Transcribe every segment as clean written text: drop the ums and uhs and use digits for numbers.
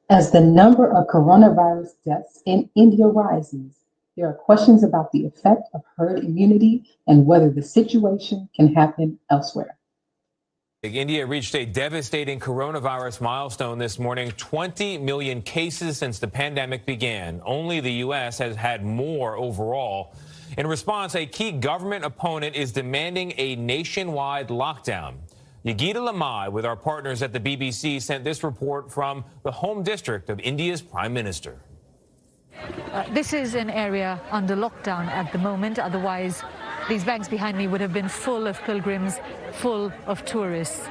As the number of coronavirus deaths in India rises, there are questions about the effect of herd immunity and whether the situation can happen elsewhere. India reached a devastating coronavirus milestone this morning, 20 million cases since the pandemic began. Only the U.S. has had more overall. In response, a key government opponent is demanding a nationwide lockdown. Yagita Lamai, with our partners at the BBC, sent this report from the home district of India's Prime Minister. This is an area under lockdown at the moment. Otherwise, these banks behind me would have been full of pilgrims, full of tourists.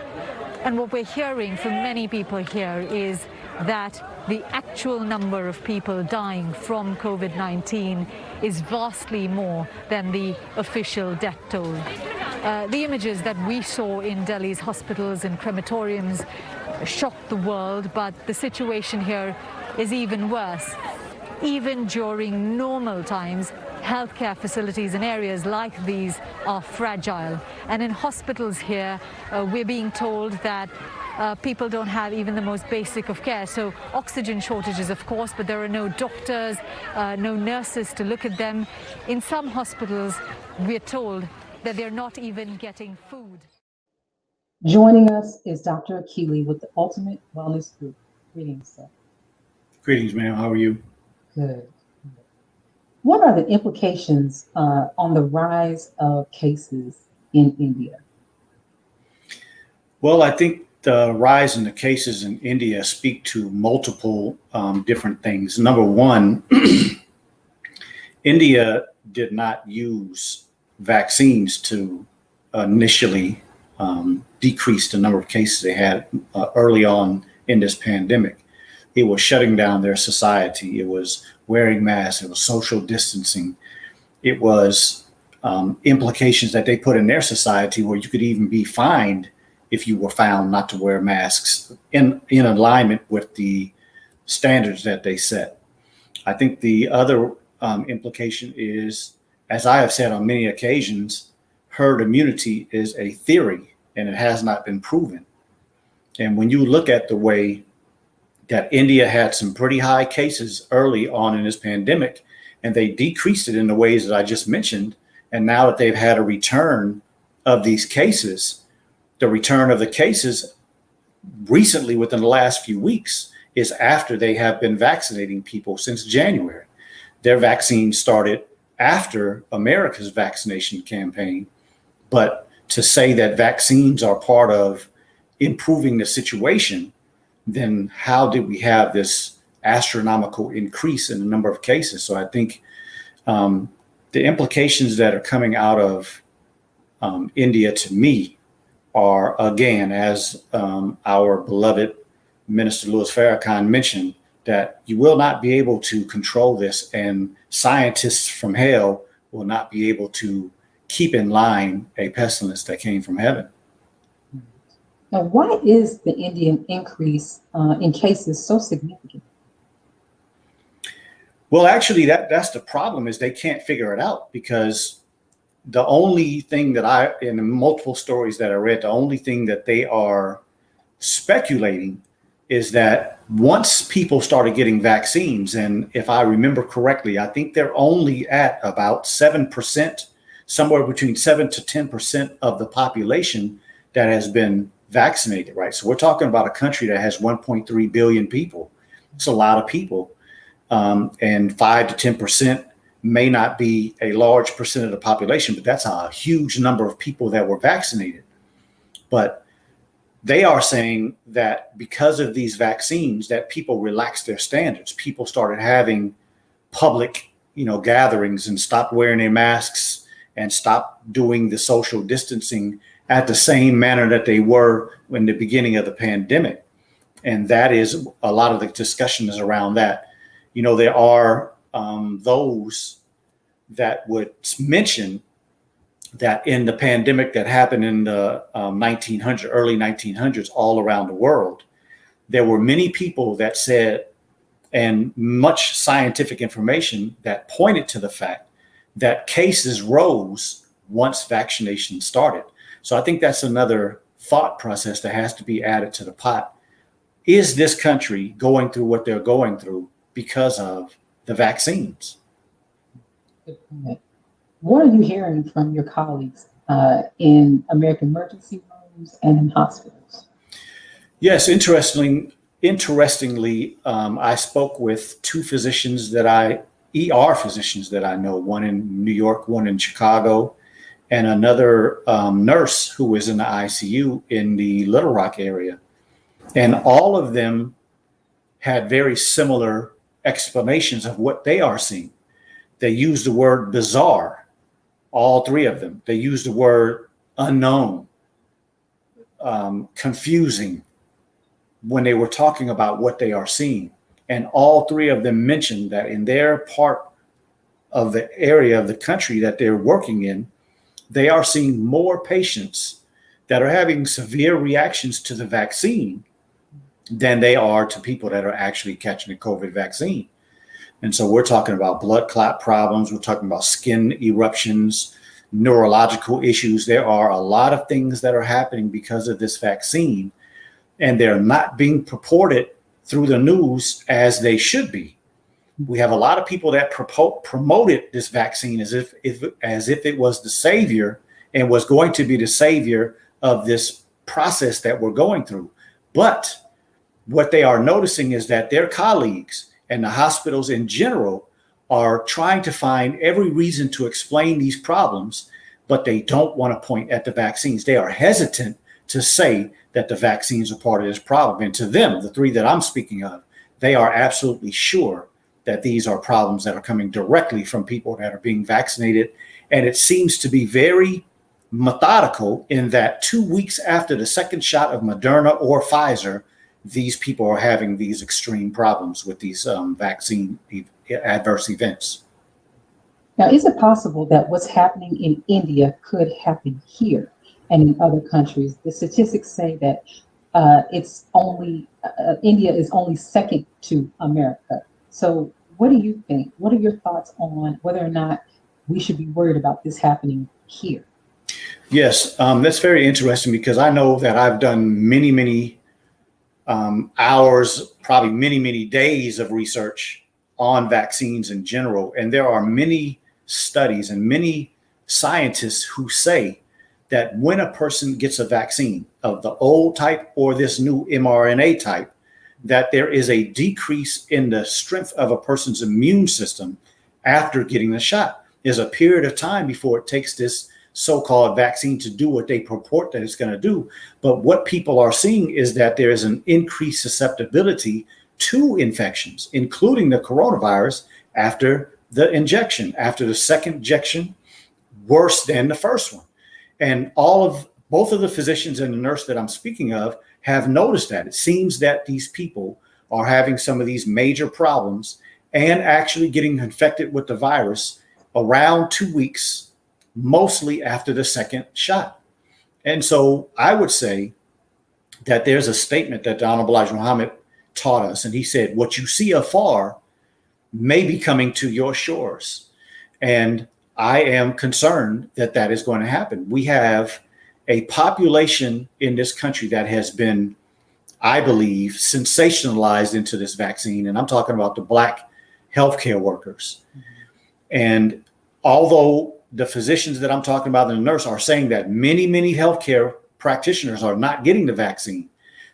And what we're hearing from many people here is that the actual number of people dying from COVID-19 is vastly more than the official death toll. The images that we saw in Delhi's hospitals and crematoriums shocked the world, but the situation here is even worse. Even during normal times, healthcare facilities in areas like these are fragile. And in hospitals here, we're being told that people don't have even the most basic of care. So oxygen shortages, of course, but there are no doctors, no nurses to look at them. In some hospitals, we're told that they're not even getting food. Joining us is Dr. Akili with the Ultimate Wellness Group. Greetings, sir. Greetings, ma'am. How are you? Good. What are the implications on the rise of cases in India? Well, I think the rise in the cases in India speak to multiple different things. Number one, India did not use vaccines to initially decrease the number of cases they had early on in this pandemic. It was shutting down their society. It was wearing masks. It was social distancing. It was implications that they put in their society where you could even be fined if you were found not to wear masks in alignment with the standards that they set. I think the other implication is, as I have said on many occasions, herd immunity is a theory and it has not been proven. And when you look at the way that India had some pretty high cases early on in this pandemic, and they decreased it in the ways that I just mentioned. And now that they've had a return of these cases, the return of the cases recently within the last few weeks is after they have been vaccinating people since January. Their vaccine started after America's vaccination campaign. But to say that vaccines are part of improving the situation, then how did we have this astronomical increase in the number of cases? So I think the implications that are coming out of India to me are, again, as our beloved Minister Louis Farrakhan mentioned, that you will not be able to control this, and scientists from hell will not be able to keep in line a pestilence that came from heaven. Now, why is the Indian increase in cases so significant? Well, actually, that's the problem, is they can't figure it out, because the only thing that in the multiple stories that I read, the only thing that they are speculating is that once people started getting vaccines, and if I remember correctly, I think they're only at about 7%, somewhere between 7 to 10% of the population that has been vaccinated, right? So we're talking about a country that has 1.3 billion people. It's a lot of people. And 5 to 10% may not be a large percent of the population, but that's a huge number of people that were vaccinated. But they are saying that because of these vaccines, that people relaxed their standards. People started having public, gatherings and stopped wearing their masks and stopped doing the social distancing at the same manner that they were in the beginning of the pandemic. And that is a lot of the discussion is around that. There are those that would mention that in the pandemic that happened in the early 1900s, all around the world, there were many people that said, and much scientific information that pointed to the fact that cases rose once vaccination started. So I think that's another thought process that has to be added to the pot. is this country going through what they're going through because of the vaccines? Good point. What are you hearing from your colleagues in American emergency rooms and in hospitals? Yes, interestingly, I spoke with two physicians ER physicians that I know, one in New York, one in Chicago, and another nurse who was in the ICU in the Little Rock area. And all of them had very similar explanations of what they are seeing. They used the word bizarre, all three of them. They used the word unknown, confusing when they were talking about what they are seeing. And all three of them mentioned that in their part of the area of the country that they're working in, they are seeing more patients that are having severe reactions to the vaccine than they are to people that are actually catching the COVID vaccine. And so we're talking about blood clot problems. We're talking about skin eruptions, neurological issues. There are a lot of things that are happening because of this vaccine, and they're not being purported through the news as they should be. We have a lot of people that promoted this vaccine as if it was the savior and was going to be the savior of this process that we're going through. But what they are noticing is that their colleagues and the hospitals in general are trying to find every reason to explain these problems, but they don't want to point at the vaccines. They are hesitant to say that the vaccines are part of this problem. And to them, the three that I'm speaking of, they are absolutely sure that these are problems that are coming directly from people that are being vaccinated. And it seems to be very methodical in that 2 weeks after the second shot of Moderna or Pfizer, these people are having these extreme problems with these vaccine adverse events. Now, is it possible that what's happening in India could happen here and in other countries? The statistics say that India is only second to America. So what do you think? What are your thoughts on whether or not we should be worried about this happening here? Yes, that's very interesting because I know that I've done many hours, probably many days of research on vaccines in general. And there are many studies and many scientists who say that when a person gets a vaccine of the old type or this new mRNA type, that there is a decrease in the strength of a person's immune system after getting the shot. There's a period of time before it takes this so-called vaccine to do what they purport that it's going to do. But what people are seeing is that there is an increased susceptibility to infections, including the coronavirus after the injection, after the second injection, worse than the first one. And both of the physicians and the nurse that I'm speaking of have noticed that. It seems that these people are having some of these major problems and actually getting infected with the virus around 2 weeks, mostly after the second shot. And so I would say that there's a statement that the Honorable Elijah Muhammad taught us, and he said, what you see afar may be coming to your shores. And I am concerned that that is going to happen. We have a population in this country that has been, I believe, sensationalized into this vaccine. And I'm talking about the Black healthcare workers. And although the physicians that I'm talking about and the nurse are saying that many healthcare practitioners are not getting the vaccine,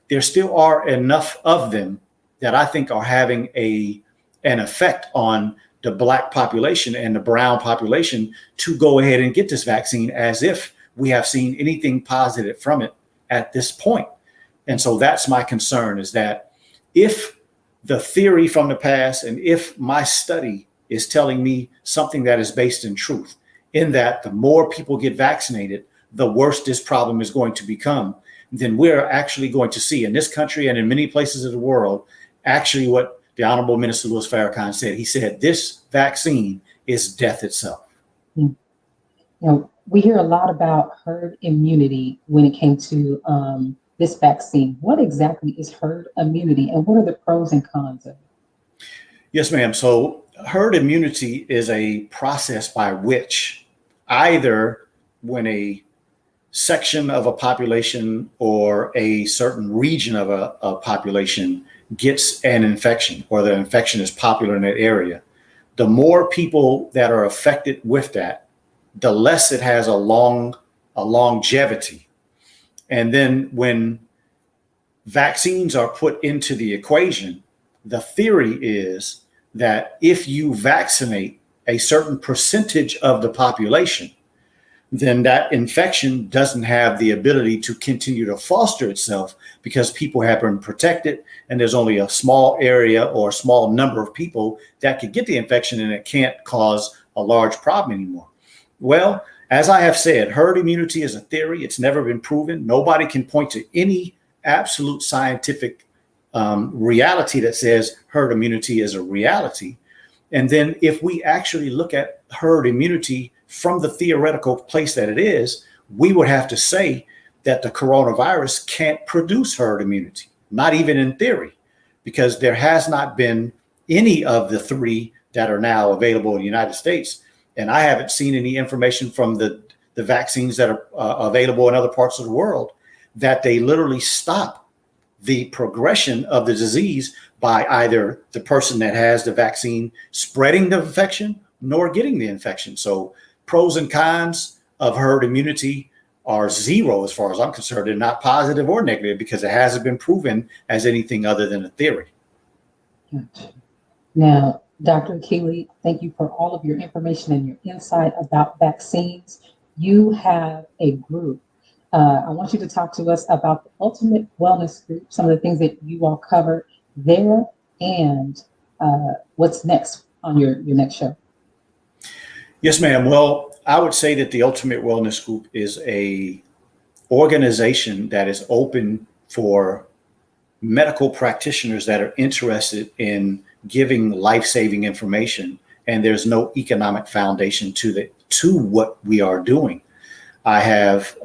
there still are enough of them that I think are having an effect on the Black population and the brown population to go ahead and get this vaccine as if we have seen anything positive from it at this point. And so that's my concern, is that if the theory from the past and if my study is telling me something that is based in truth, in that the more people get vaccinated, the worse this problem is going to become, then we're actually going to see in this country and in many places of the world, actually what the Honorable Minister Louis Farrakhan said. He said, this vaccine is death itself. Now, we hear a lot about herd immunity when it came to this vaccine. What exactly is herd immunity and what are the pros and cons of it? Yes, ma'am. So herd immunity is a process by which either when a section of a population or a certain region of a population gets an infection, or the infection is popular in that area, the more people that are affected with that, the less it has a longevity. And then when vaccines are put into the equation, the theory is that if you vaccinate a certain percentage of the population, then that infection doesn't have the ability to continue to foster itself because people have been protected, and there's only a small area or a small number of people that could get the infection, and it can't cause a large problem anymore. Well, as I have said, herd immunity is a theory. It's never been proven. Nobody can point to any absolute scientific reality that says herd immunity is a reality. And then if we actually look at herd immunity from the theoretical place that it is, we would have to say that the coronavirus can't produce herd immunity, not even in theory, because there has not been any of the three that are now available in the United States. And I haven't seen any information from the vaccines that are available in other parts of the world that they literally stop the progression of the disease by either the person that has the vaccine spreading the infection nor getting the infection. So pros and cons of herd immunity are zero as far as I'm concerned. They're not positive or negative because it hasn't been proven as anything other than a theory. Gotcha. Now, Dr. Akili, thank you for all of your information and your insight about vaccines. You have a group. I want you to talk to us about the Ultimate Wellness Group, some of the things that you all cover there, and what's next on your next show. Yes, ma'am. Well, I would say that the Ultimate Wellness Group is a organization that is open for medical practitioners that are interested in giving life-saving information, and there's no economic foundation to what we are doing. I have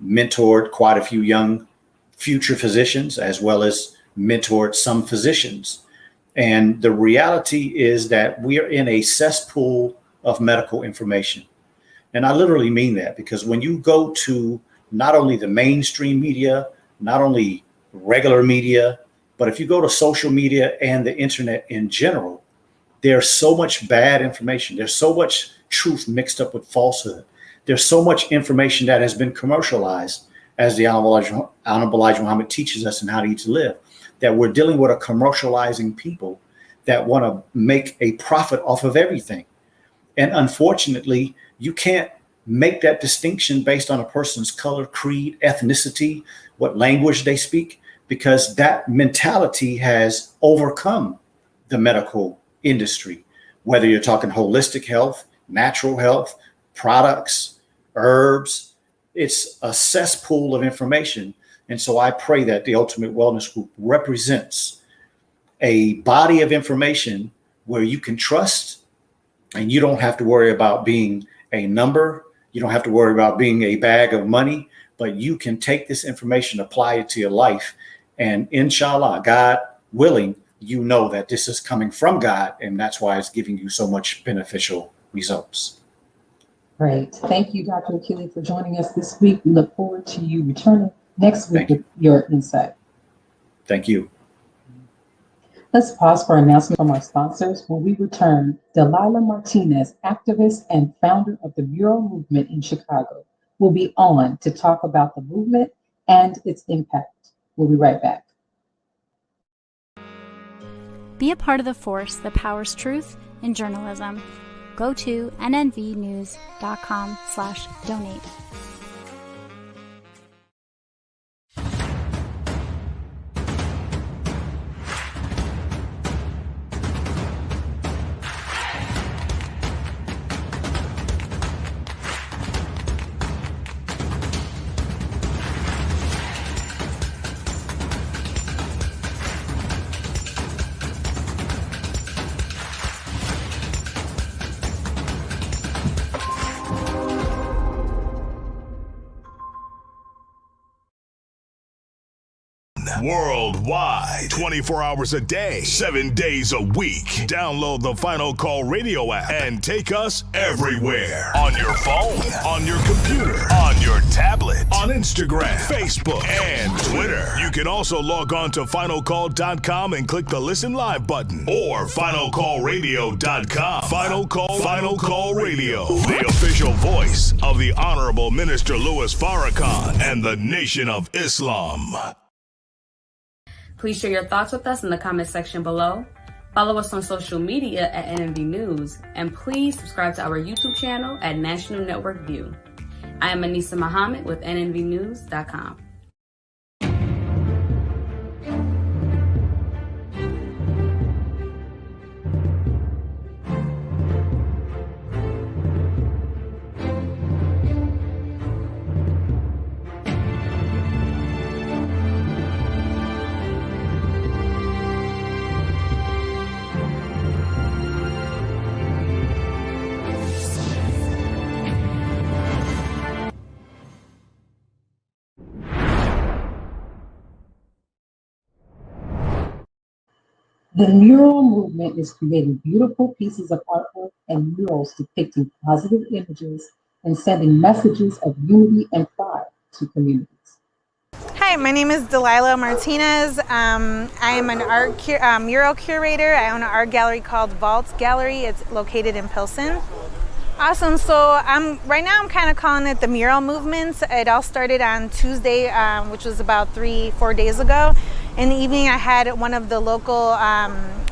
mentored quite a few young future physicians, as well as mentored some physicians. And the reality is that we are in a cesspool of medical information. And I literally mean that, because when you go to not only the mainstream media, not only regular media, but if you go to social media and the internet in general, there's so much bad information. There's so much truth mixed up with falsehood. There's so much information that has been commercialized, as the Honorable Elijah Muhammad teaches us in How to Eat to Live, that we're dealing with a commercializing people that want to make a profit off of everything. And unfortunately, you can't make that distinction based on a person's color, creed, ethnicity, what language they speak, because that mentality has overcome the medical industry, whether you're talking holistic health, natural health, products, herbs. It's a cesspool of information. And so I pray that the Ultimate Wellness Group represents a body of information where you can trust, and you don't have to worry about being a number. You don't have to worry about being a bag of money, but you can take this information, apply it to your life. And inshallah, God willing, you know that this is coming from God, and that's why it's giving you so much beneficial results. Great. Thank you, Dr. Akili, for joining us this week. We look forward to you returning next week with your insight. Thank you. Let's pause for an announcement from our sponsors. When we return, Delilah Martinez, activist and founder of the Mural Movement in Chicago, will be on to talk about the movement and its impact. We'll be right back. Be a part of the force that powers truth in journalism. Go to nnvnews.com/donate. worldwide, 24 hours a day, 7 days a week. Download the Final Call Radio app and take us everywhere. On your phone, on your computer, on your tablet, on Instagram, Facebook, and Twitter. You can also log on to finalcall.com and click the Listen Live button, or finalcallradio.com. Final Call Radio, the official voice of the Honorable Minister Louis Farrakhan and the Nation of Islam. Please share your thoughts with us in the comment section below. Follow us on social media at NNV News, and please subscribe to our YouTube channel at National Network View. I am Anissa Muhammad with nnvnews.com. The mural movement is creating beautiful pieces of artwork and murals depicting positive images and sending messages of unity and pride to communities. Hi, my name is Delilah Martinez. I am an mural curator. I own an art gallery called Vault Gallery. It's located in Pilsen. Awesome. So right now I'm kind of calling it the Mural Movement. It all started on Tuesday, which was about 3-4 days ago. In the evening, I had one of the local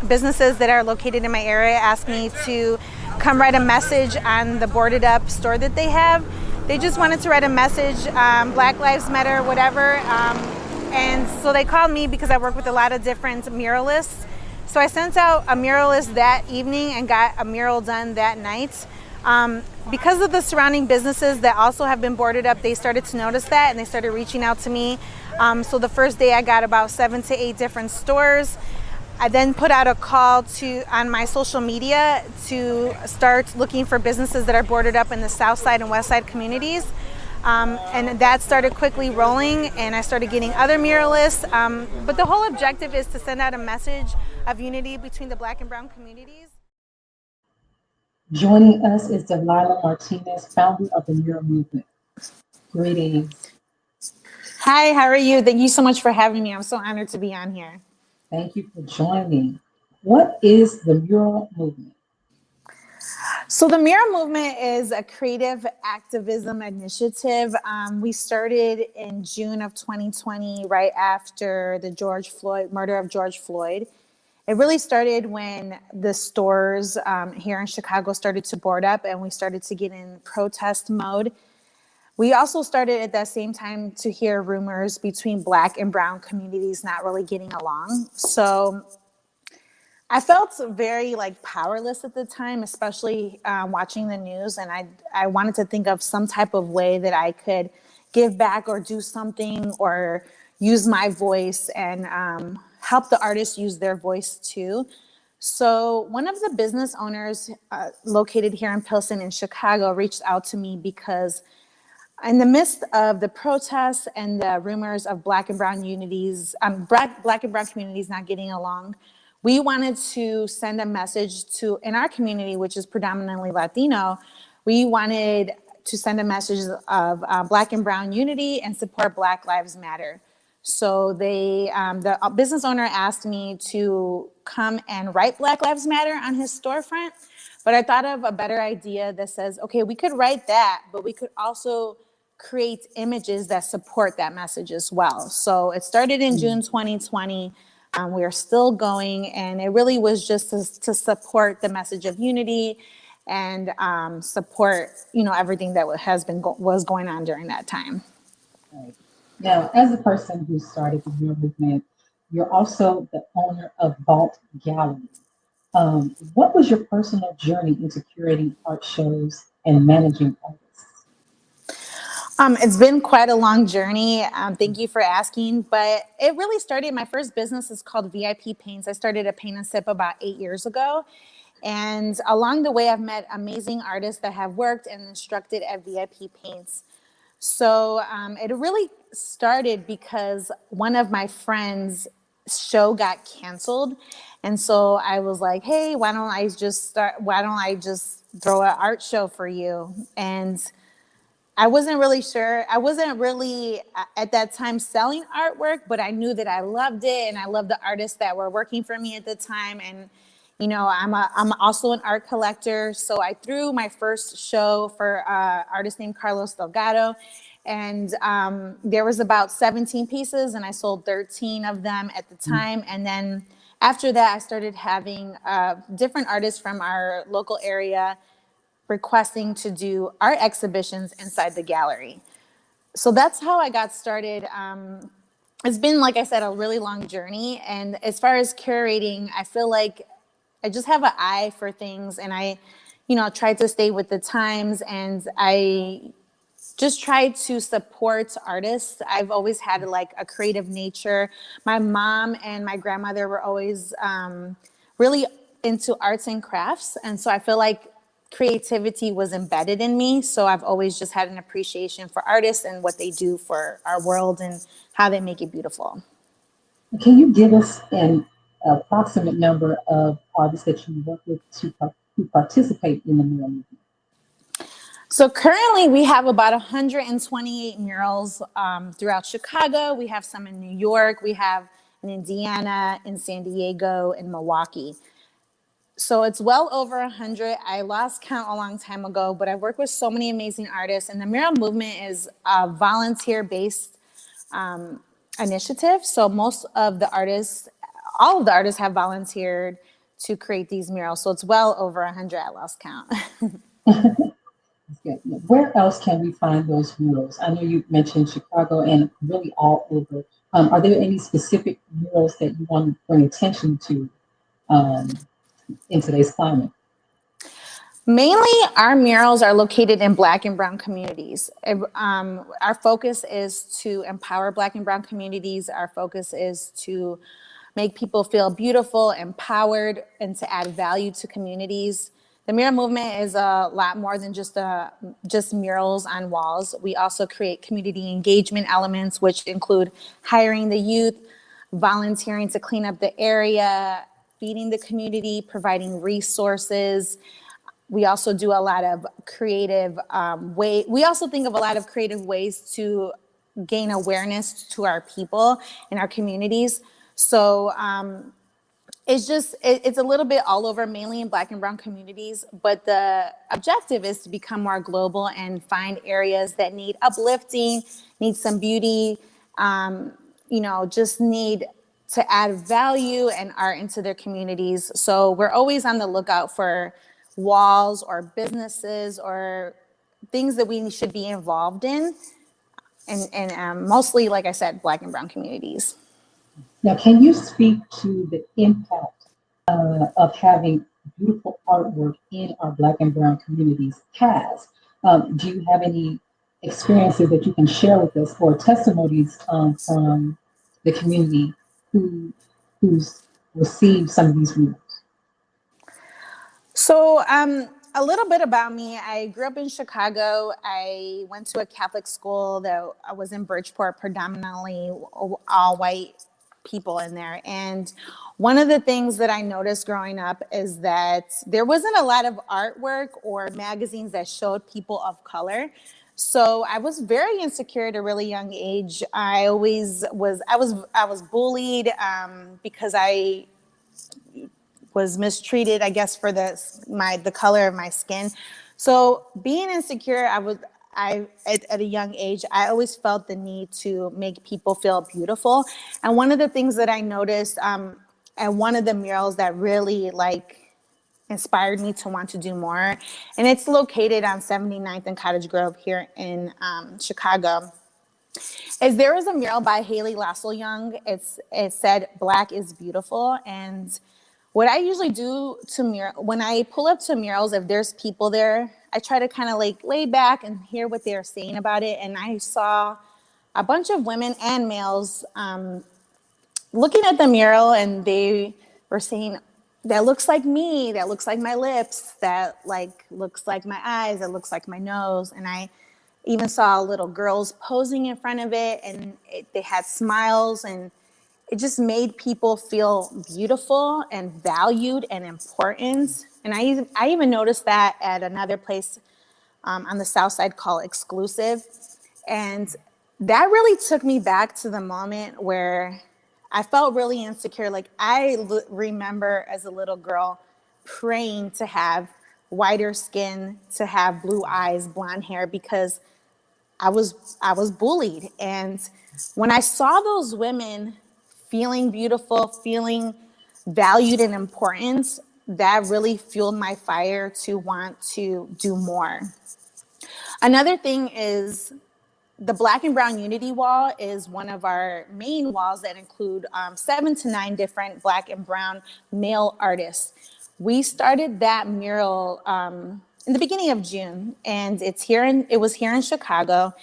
businesses that are located in my area ask me to come write a message on the boarded up store that they have. They just wanted to write a message, Black Lives Matter, whatever. And so they called me because I work with a lot of different muralists. So I sent out a muralist that evening and got a mural done that night. Because of the surrounding businesses that also have been boarded up, they started to notice that and they started reaching out to me. So the first day I got about 7 to 8 different stores. I then put out a call on my social media to start looking for businesses that are boarded up in the South Side and West Side communities. And that started quickly rolling, and I started getting other muralists. But the whole objective is to send out a message of unity between the Black and Brown communities. Joining us is Delilah Martinez, founder of the Mural Movement. Greetings. Hi, how are you? Thank you so much for having me. I'm so honored to be on here. Thank you for joining. What is the Mural Movement? So the Mural Movement is a creative activism initiative. We started in June of 2020, right after the murder of George Floyd. It really started when the stores here in Chicago started to board up and we started to get in protest mode. We also started at that same time to hear rumors between Black and Brown communities not really getting along. So I felt very powerless at the time, especially watching the news. And I wanted to think of some type of way that I could give back or do something or use my voice and help the artists use their voice too. So one of the business owners located here in Pilsen in Chicago reached out to me because in the midst of the protests and the rumors of Black and Brown communities not getting along, we wanted to send a message in our community, which is predominantly Latino. We wanted to send a message of Black and Brown unity and support Black Lives Matter. So the business owner asked me to come and write Black Lives Matter on his storefront. But I thought of a better idea that says, okay, we could write that, but we could also create images that support that message as well. So it started in June 2020. We are still going, and it really was just to support the message of unity and support, everything that was going on during that time. Right. Now, as a person who started the Mural Movement, you're also the owner of Vault Gallery. What was your personal journey into curating art shows and managing artists? It's been quite a long journey. Thank you for asking, but it really started, my first business is called VIP Paints. I started a paint and sip about 8 years ago. And along the way, I've met amazing artists that have worked and instructed at VIP Paints. So it really started because one of my friends' show got canceled. And so I was like, hey, why don't I just throw an art show for you? And I wasn't really sure. I wasn't really at that time selling artwork, but I knew that I loved it, and I loved the artists that were working for me at the time. And I'm also an art collector, so I threw my first show for an artist named Carlos Delgado, and there was about 17 pieces, and I sold 13 of them at the time. And then after that, I started having different artists from our local area requesting to do art exhibitions inside the gallery. So that's how I got started. It's been, like I said, a really long journey. And as far as curating, I feel like I just have an eye for things, and I try to stay with the times, and I just try to support artists. I've always had like a creative nature. My mom and my grandmother were always really into arts and crafts. And so I feel like creativity was embedded in me. So I've always just had an appreciation for artists and what they do for our world and how they make it beautiful. Can you give us an approximate number of artists that you work with to participate in the mural movement? So currently we have about 128 murals throughout Chicago. We have some in New York. We have in Indiana, in San Diego, in Milwaukee. So it's well over 100. I lost count a long time ago, but I've worked with so many amazing artists. And the Mural Movement is a volunteer-based initiative. So most of the artists, all of the artists have volunteered to create these murals. So it's well over 100. I lost count. Where else can we find those murals? I know you mentioned Chicago and really all over. Are there any specific murals that you want to bring attention to in today's climate? Mainly, our murals are located in Black and Brown communities. Our focus is to empower Black and Brown communities. Our focus is to make people feel beautiful, empowered, and to add value to communities. The Mural Movement is a lot more than just murals on walls. We also create community engagement elements, which include hiring the youth, volunteering to clean up the area, feeding the community, providing resources. We also do a lot of creative we also think of a lot of creative ways to gain awareness to our people and our communities. So it's a little bit all over, mainly in Black and Brown communities, but the objective is to become more global and find areas that need uplifting, need some beauty, just need to add value and art into their communities. So we're always on the lookout for walls or businesses or things that we should be involved in, and mostly, like I said, Black and Brown communities. Now, can you speak to the impact of having beautiful artwork in our Black and Brown communities has? Do you have any experiences that you can share with us or testimonies from the community who's received some of these murals? So a little bit about me. I grew up in Chicago. I went to a Catholic school that I was in Bridgeport, predominantly all white people in there. And one of the things that I noticed growing up is that there wasn't a lot of artwork or magazines that showed people of color. So I was very insecure at a really young age. I was bullied because I was mistreated, I guess, for the color of my skin. So being insecure, at a young age, I always felt the need to make people feel beautiful. And one of the things that I noticed at one of the murals that really inspired me to want to do more, and it's located on 79th and Cottage Grove here in Chicago, is there was a mural by Haley Lassell Young. It said, "Black is beautiful." And what I usually do when I pull up to murals, if there's people there, I try to kind of lay back and hear what they're saying about it. And I saw a bunch of women and males looking at the mural, and they were saying, "That looks like me, that looks like my lips, that looks like my eyes, that looks like my nose." And Even saw little girls posing in front of it, and they had smiles, and it just made people feel beautiful and valued and important. And I even noticed that at another place on the South Side called Exclusive. And that really took me back to the moment where I felt really insecure. Like I remember as a little girl praying to have whiter skin, to have blue eyes, blonde hair, because I was bullied. And when I saw those women feeling beautiful, feeling valued and important, that really fueled my fire to want to do more. Another thing is the Black and Brown Unity Wall is one of our main walls that include 7 to 9 different Black and Brown male artists. We started that mural in the beginning of June, and it was here in Chicago.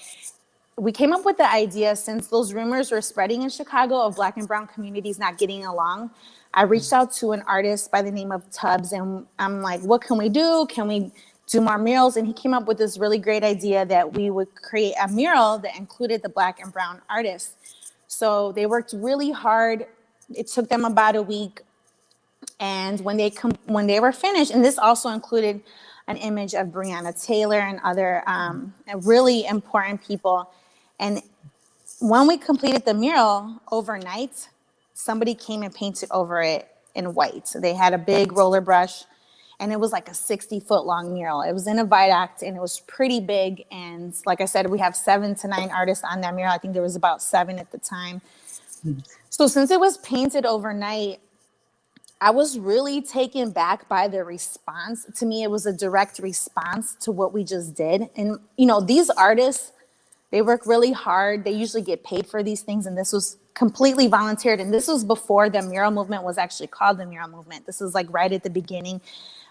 We came up with the idea, since those rumors were spreading in Chicago of Black and Brown communities not getting along. I reached out to an artist by the name of Tubbs, and I'm like, what can we do? Can we do more murals? And he came up with this really great idea that we would create a mural that included the Black and Brown artists. So they worked really hard. It took them about a week. And when they were finished, and this also included an image of Breonna Taylor and other really important people. And when we completed the mural overnight, somebody came and painted over it in white. So they had a big roller brush, and it was like a 60-foot long mural. It was in a viaduct, and it was pretty big. And like I said, we have 7 to 9 artists on that mural. I think there was about 7 at the time. So since it was painted overnight, I was really taken back by the response. To me, it was a direct response to what we just did. And, these artists, they work really hard. They usually get paid for these things. And this was completely volunteered. And this was before the Mural Movement was actually called the Mural Movement. This was like right at the beginning.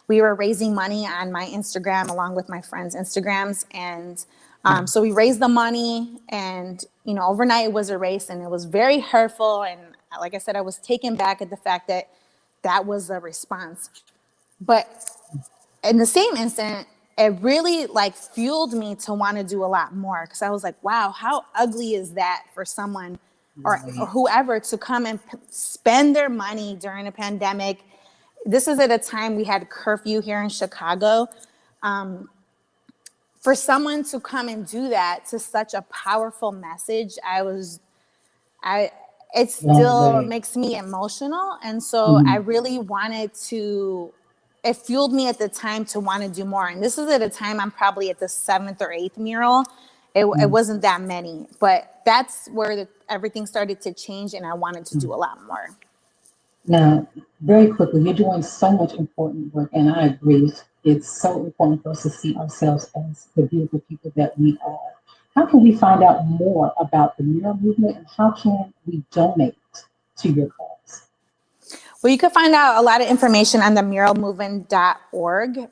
We were raising money on my Instagram along with my friends' Instagrams. And so we raised the money, and, overnight it was erased, and it was very hurtful. And like I said, I was taken back at the fact that was the response. But in the same instant, it really fueled me to want to do a lot more, because I was like, wow, how ugly is that for someone or whoever to come and spend their money during a pandemic. This is at a time we had curfew here in Chicago. For someone to come and do that to such a powerful message, it still makes me emotional. And so I really wanted to, it fueled me at the time to want to do more. And this is at a time I'm probably at the 7th or 8th mural. It wasn't that many, but that's where everything started to change, and I wanted to do a lot more. Now, very quickly, you're doing so much important work, and I agree. It's so important for us to see ourselves as the beautiful people that we are. How can we find out more about the Mural Movement, and how can we donate to your cause? Well, you can find out a lot of information on the muralmovement.org.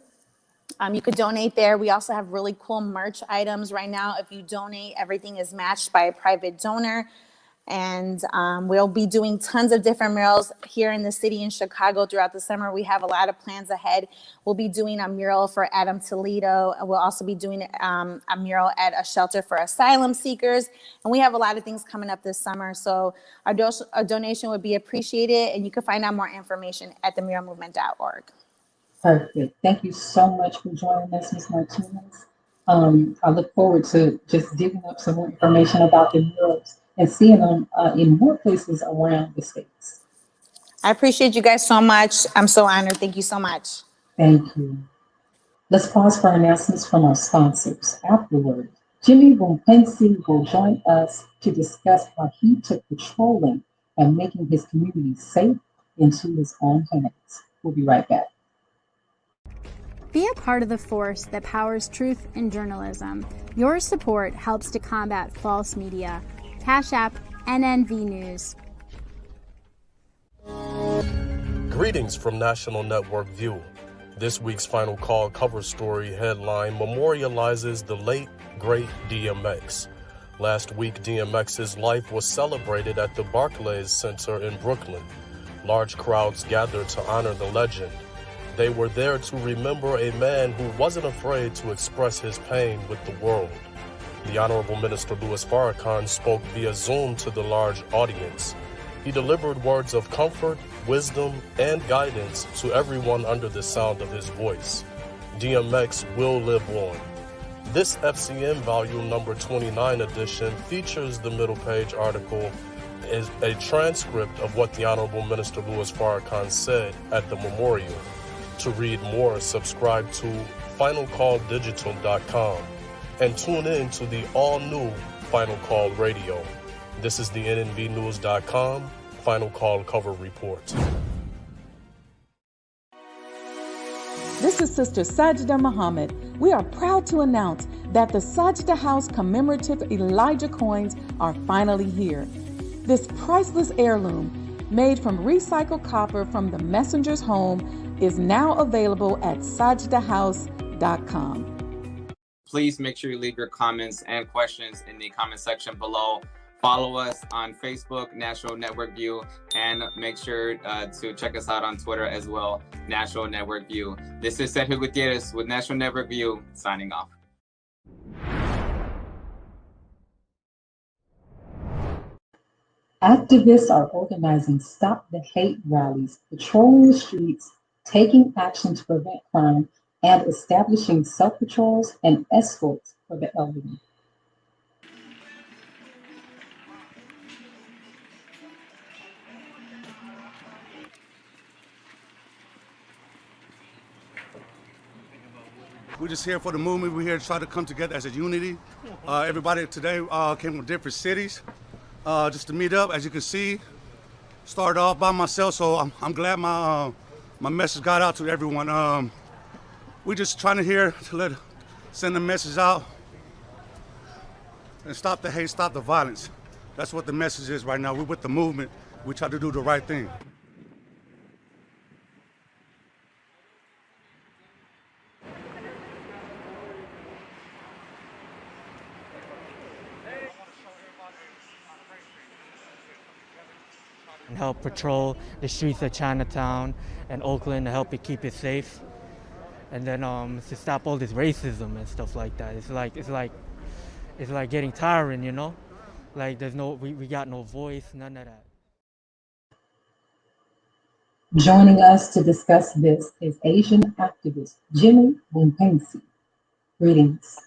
You could donate there. We also have really cool merch items right now. If you donate, everything is matched by a private donor. And we'll be doing tons of different murals here in the city in Chicago throughout the summer. We have a lot of plans ahead. We'll be doing a mural for Adam Toledo. And we'll also be doing a mural at a shelter for asylum seekers. And we have a lot of things coming up this summer. So a donation would be appreciated. And you can find out more information at themuralmovement.org. Perfect. Thank you so much for joining us, Ms. Martinez. I look forward to just digging up some more information about the murals and seeing them in more places around the states. I appreciate you guys so much. I'm so honored. Thank you so much. Thank you. Let's pause for announcements from our sponsors. Afterward, Jimmy Bounphengsy will join us to discuss how he took patrolling and making his community safe into his own hands. We'll be right back. Be a part of the force that powers truth in journalism. Your support helps to combat false media. Cash App, NNV News. Greetings from National Network View. This week's Final Call cover story headline memorializes the late, great DMX. Last week, DMX's life was celebrated at the Barclays Center in Brooklyn. Large crowds gathered to honor the legend. They were there to remember a man who wasn't afraid to express his pain with the world. The Honorable Minister Louis Farrakhan spoke via Zoom to the large audience. He delivered words of comfort, wisdom, and guidance to everyone under the sound of his voice. DMX will live on. This FCN volume number 29 edition features the middle page article is a transcript of what the Honorable Minister Louis Farrakhan said at the memorial. To read more, subscribe to finalcalldigital.com and tune in to the all-new Final Call Radio. This is the nnvnews.com Final Call Cover Report. This is Sister Sajida Muhammad. We are proud to announce that the Sajida House commemorative Elijah coins are finally here. This priceless heirloom, made from recycled copper from the messenger's home, is now available at sajidahouse.com. Please make sure you leave your comments and questions in the comment section below. Follow us on Facebook, National Network View, and make sure to check us out on Twitter as well, National Network View. This is Sergio Gutierrez with National Network View, signing off. Activists are organizing Stop the Hate rallies, patrolling the streets, taking action to prevent crime, and establishing self-patrols and escorts for the elderly. We're just here for the movement. We're here to try to come together as a unity. Everybody today came from different cities just to meet up. As you can see, started off by myself, so I'm glad my message got out to everyone. We're just trying to send the message out and stop the hate, stop the violence. That's what the message is right now. We're with the movement. We try to do the right thing. And help patrol the streets of Chinatown and Oakland to help it keep it safe, and then to stop all this racism and stuff like that. It's like getting tiring, you know. Like we got no voice, none of that. Joining us to discuss this is Asian activist Jimmy Bounphengsy. Greetings.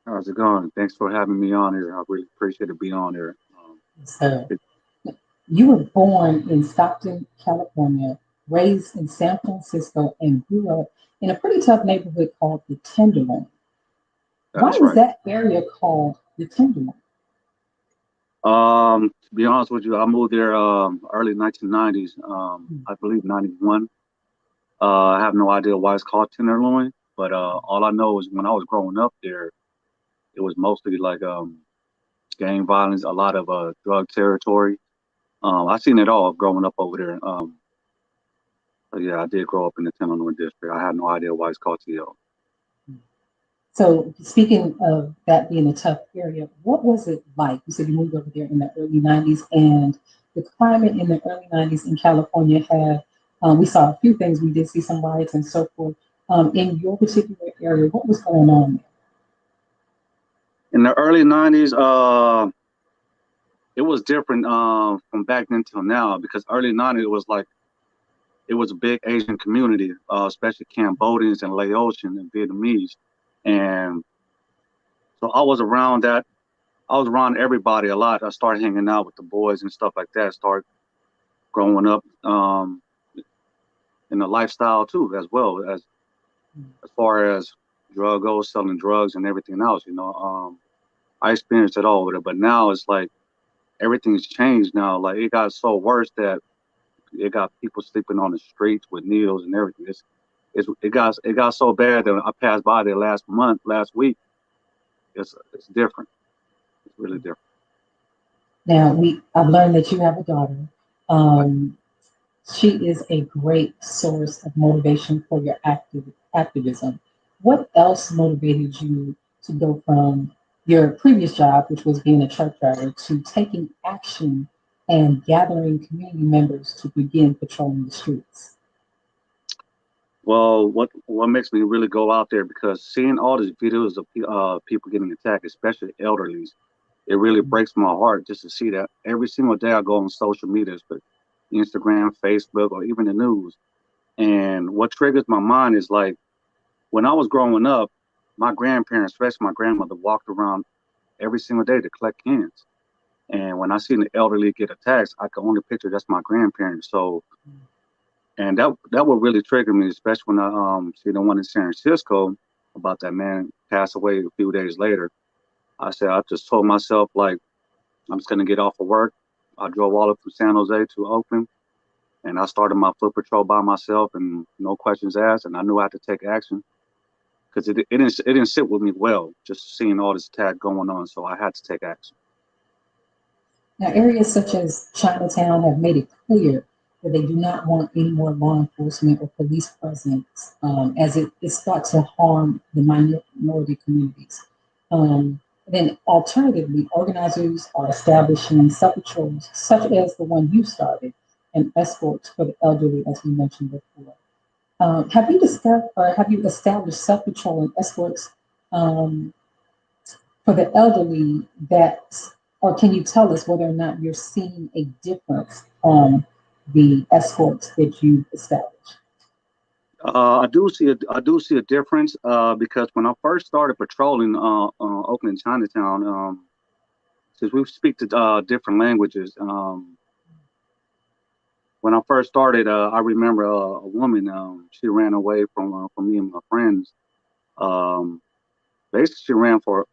How's it going? Thanks for having me on here. I really appreciate it being on here. Sir. You were born in Stockton, California, raised in San Francisco, and grew up in a pretty tough neighborhood called the Tenderloin. Why is that area called the Tenderloin? To be honest with you, I moved there early 1990s, I believe 91. I have no idea why it's called Tenderloin, but all I know is when I was growing up there, it was mostly like gang violence, a lot of drug territory. I seen it all growing up over there. So yeah, I did grow up in the Tenderloin district. I had no idea why it's called TL. So speaking of that being a tough area, what was it like? You said you moved over there in the early 90s, and the climate in the early 90s in California had, we saw a few things. We did see some riots and so forth. In your particular area, what was going on there? In the early 90s, it was different from back then till now, because early 90s it was a big Asian community, especially Cambodians and Laotian and Vietnamese. And so I was around everybody a lot. I started hanging out with the boys and stuff like that, started growing up in the lifestyle too, as well as far as selling drugs and everything else, you know. I experienced it all with it, but now it's like everything's changed now. Like it got so worse that it got people sleeping on the streets with needles and everything. It got so bad that I passed by there last week. It's different. It's really different. Now I've learned that you have a daughter. She is a great source of motivation for your activism. What else motivated you to go from your previous job, which was being a truck driver, to taking action and gathering community members to begin patrolling the streets? Well, what makes me really go out there, because seeing all these videos of people getting attacked, especially elderlies, it really breaks my heart just to see that every single day I go on social media, but Instagram, Facebook, or even the news. And what triggers my mind is like when I was growing up, my grandparents, especially my grandmother, walked around every single day to collect cans. And when I seen the elderly get attacked, I could only picture that's my grandparents. So, and that would really trigger me, especially when I see the one in San Francisco about that man passed away a few days later. I just told myself, like, I'm just gonna get off of work. I drove all up from San Jose to Oakland, and I started my foot patrol by myself, and no questions asked. And I knew I had to take action because it didn't sit with me well just seeing all this attack going on. So I had to take action. Now, areas such as Chinatown have made it clear that they do not want any more law enforcement or police presence, as it is thought to harm the minority communities. Then, alternatively, organizers are establishing sub-patrols, such as the one you started, and escorts for the elderly, as we mentioned before. Have you discovered or have you established sub-patrol and escorts for the elderly or can you tell us whether or not you're seeing a difference on the escorts that you established? I do see a difference because when I first started patrolling Oakland, Chinatown, since we speak to different languages, when I first started, I remember a woman. She ran away from me and my friends. Basically, she ran for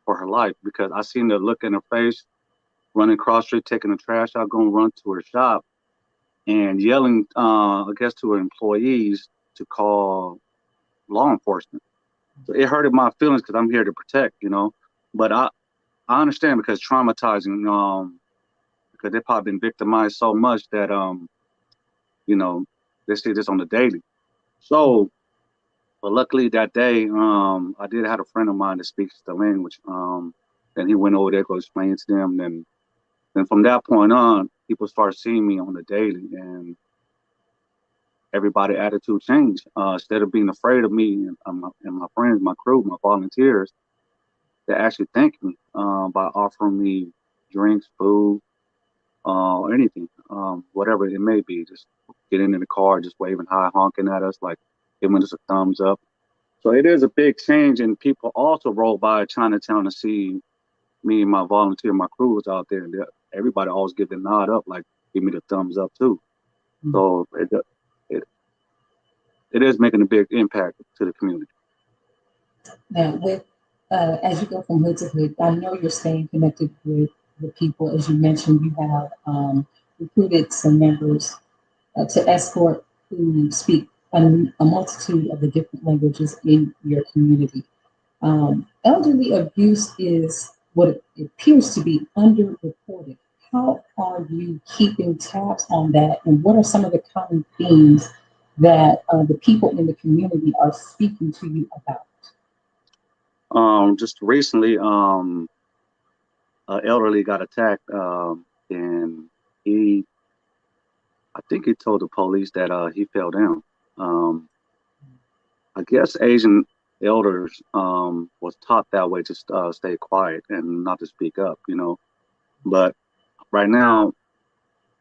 her life because I seen the look in her face, running cross street, taking the trash out, going run to her shop, and yelling, I guess, to her employees to call law enforcement. So it hurted my feelings because I'm here to protect, But I understand because it's traumatizing, because they've probably been victimized so much that they see this on the daily. So, but luckily that day, I did have a friend of mine that speaks the language. And he went over there to explain to them. Then from that point on, people started seeing me on the daily, and everybody's attitude changed. Instead of being afraid of me and my friends, my crew, my volunteers, they actually thanked me by offering me drinks, food, or anything, whatever it may be. Just getting in the car, just waving high, honking at us, like giving us a thumbs up. So it is a big change, and people also roll by Chinatown to see me and my volunteer, my crew was out there, and everybody always give the nod up, like give me the thumbs up too. Mm-hmm. So it is making a big impact to the community. Now, with as you go from hood to hood, I know you're staying connected with the people. As you mentioned, you have recruited some members to escort who speak a multitude of the different languages in your community. Elderly abuse is what it appears to be underreported. How are you keeping tabs on that, and what are some of the common themes that the people in the community are speaking to you about? Just recently, an elderly got attacked, and I think he told the police that he fell down. I guess Asian elders was taught that way to stay quiet and not to speak up, But right now,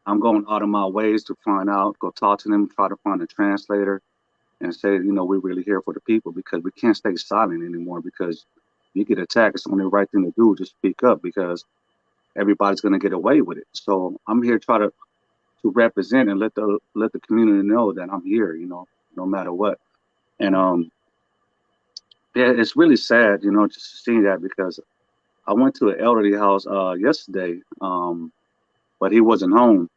I'm going out of my ways to find out, go talk to them, try to find a translator, and say, we're really here for the people, because we can't stay silent anymore, because you get attacked, it's the only right thing to do, just speak up, because everybody's going to get away with it. So I'm here to try to represent and let the community know that I'm here, no matter what. And yeah, it's really sad, just to see that, because I went to an elderly house yesterday, but he wasn't home.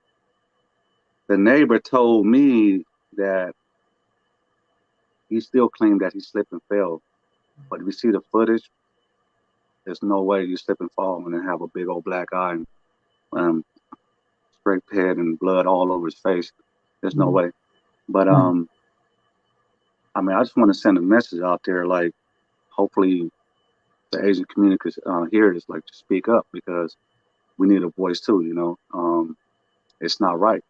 The neighbor told me that he still claimed that he slipped and fell, but if you see the footage, there's no way you slip and fall and then have a big old black eye and scraped head and blood all over his face. There's no way. But I mean, I just want to send a message out there, like, hopefully the Asian community could hear this, like, to speak up, because we need a voice too, It's not right.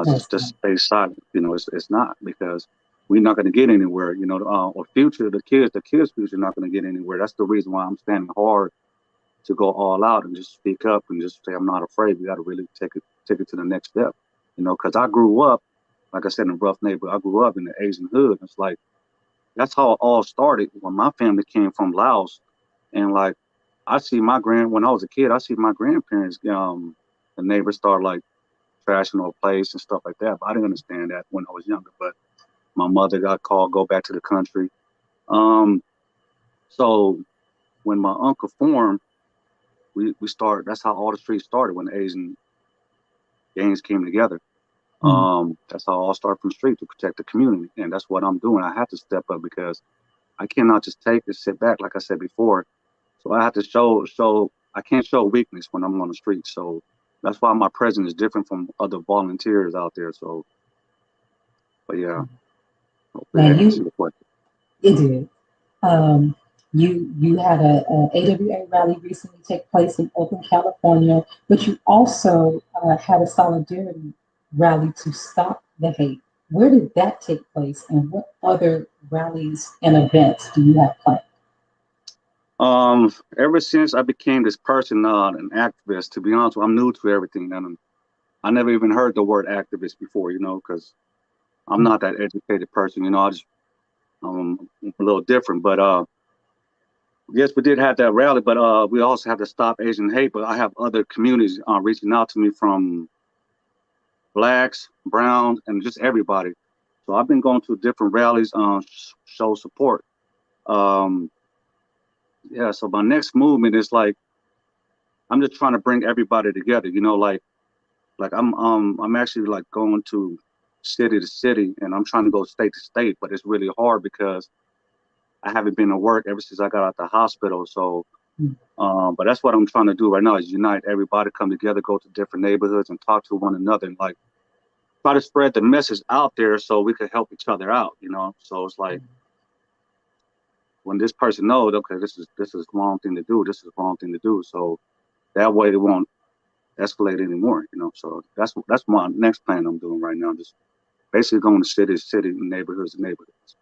Just stay silent, it's not, because we're not going to get anywhere, you know, or the kids' future not going to get anywhere. That's the reason why I'm standing hard to go all out and just speak up and just say, I'm not afraid. We got to really take it to the next step, you know, because I grew up, like I said, in a rough neighborhood. I grew up in the Asian hood. It's like, that's how it all started when my family came from Laos. And like, when I was a kid, I see my grandparents, the neighbors start like trashing our place and stuff like that. But I didn't understand that when I was younger. But my mother got called, go back to the country. So when my uncle formed, that's how all the streets started, when the Asian gangs came together. That's how it all started from the street, to protect the community. And that's what I'm doing. I have to step up because I cannot just sit back, like I said before. So I have to show, I can't show weakness when I'm on the street. So that's why my presence is different from other volunteers out there. So, but yeah. Now it did. You had a AWA rally recently take place in Oakland, California, but you also had a solidarity rally to stop the hate. Where did that take place, and what other rallies and events do you have planned? Ever since I became this person, an activist, to be honest, I'm new to everything, and I never even heard the word activist before, you know, because I'm not that educated person, you know. I'm a little different, but yes, we did have that rally, but we also have to stop Asian hate. But I have other communities reaching out to me, from Blacks, Browns, and just everybody. So I've been going to different rallies, show support. Yeah, so my next movement is like, I'm just trying to bring everybody together, you know, like I'm actually like going to city to city, and I'm trying to go state to state, but it's really hard because I haven't been to work ever since I got out the hospital. So, but that's what I'm trying to do right now, is unite everybody, come together, go to different neighborhoods and talk to one another, and like try to spread the message out there so we can help each other out, you know? So it's like, when this person knows, okay, this is the wrong thing to do, this is the wrong thing to do. So that way it won't escalate anymore, you know? So that's my next plan I'm doing right now, just basically going to city to city, neighborhoods to neighborhoods.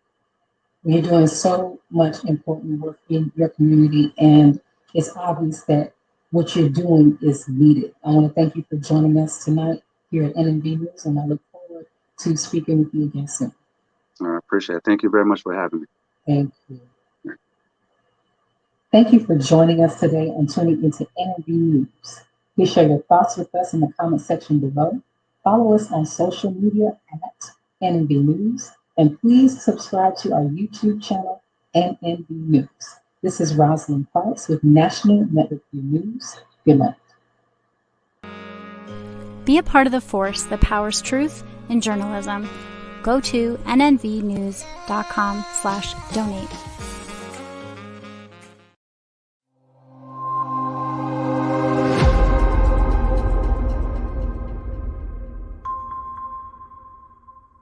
You're doing so much important work in your community, and it's obvious that what you're doing is needed. I want to thank you for joining us tonight here at NNV News, and I look forward to speaking with you again soon. I appreciate it. Thank you very much for having me. Thank you. Thank you for joining us today and tuning into NNV News. Please share your thoughts with us in the comment section below. Follow us on social media at NNV News, and please subscribe to our YouTube channel, NNV News. This is Rosalind Price with National Network View News. Good night. Be a part of the force that powers truth in journalism. Go to nnvnews.com/donate.